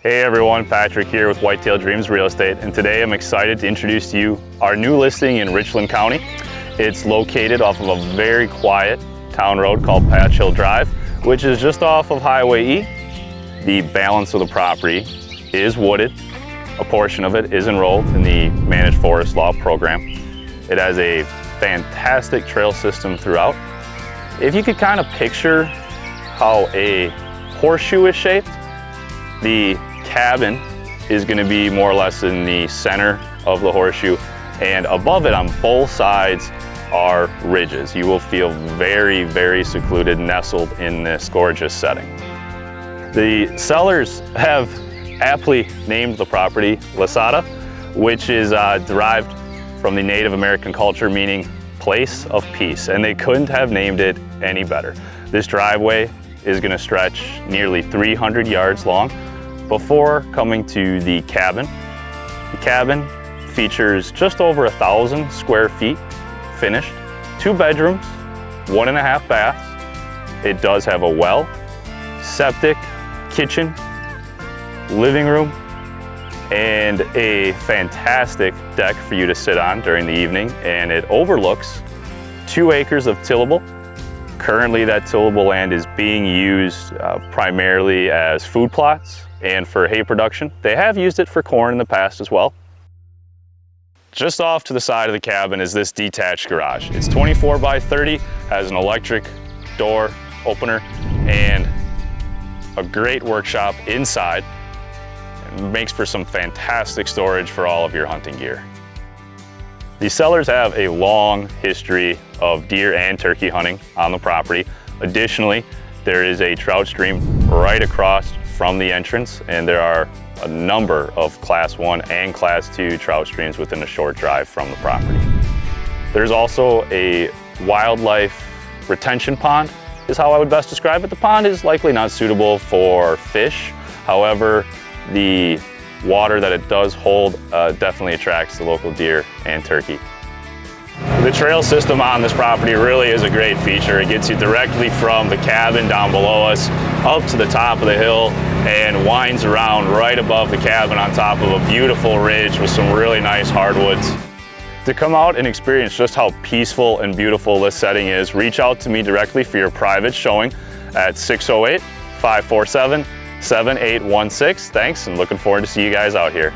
Hey everyone, Patrick here with Whitetail Dreams Real Estate, and today I'm excited to introduce to you our new listing in Richland County. It's located off of a very quiet town road called Patch Hill Drive, which is just off of Highway E. The balance of the property is wooded. A portion of it is enrolled in the Managed Forest Law program. It has a fantastic trail system throughout. If you could kind of picture how a horseshoe is shaped, the cabin is going to be more or less in the center of the horseshoe, and above it on both sides are ridges. You will feel very, very secluded, nestled in this gorgeous setting. The sellers have aptly named the property Lasada, which is derived from the Native American culture meaning place of peace, and they couldn't have named it any better. This driveway is going to stretch nearly 300 yards long before coming to the cabin. The cabin features just over 1,000 square feet finished, 2 bedrooms, 1.5 baths. It does have a well, septic, kitchen, living room, and a fantastic deck for you to sit on during the evening, and it overlooks 2 acres of tillable. Currently that tillable land is being used primarily as food plots and for hay production. They have used it for corn in the past as well. Just off to the side of the cabin is this detached garage. It's 24 by 30, has an electric door opener and a great workshop inside. It makes for some fantastic storage for all of your hunting gear. The sellers have a long history of deer and turkey hunting on the property. Additionally, there is a trout stream right across from the entrance, and there are a number of Class 1 and Class 2 trout streams within a short drive from the property. There's also a wildlife retention pond, is how I would best describe it. The pond is likely not suitable for fish. However, the water that it does hold definitely attracts the local deer and turkey. The trail system on this property really is a great feature. It gets you directly from the cabin down below us up to the top of the hill and winds around right above the cabin on top of a beautiful ridge with some really nice hardwoods. To come out and experience just how peaceful and beautiful this setting is, reach out to me directly for your private showing at 608-547-7816. Thanks, and looking forward to see you guys out here.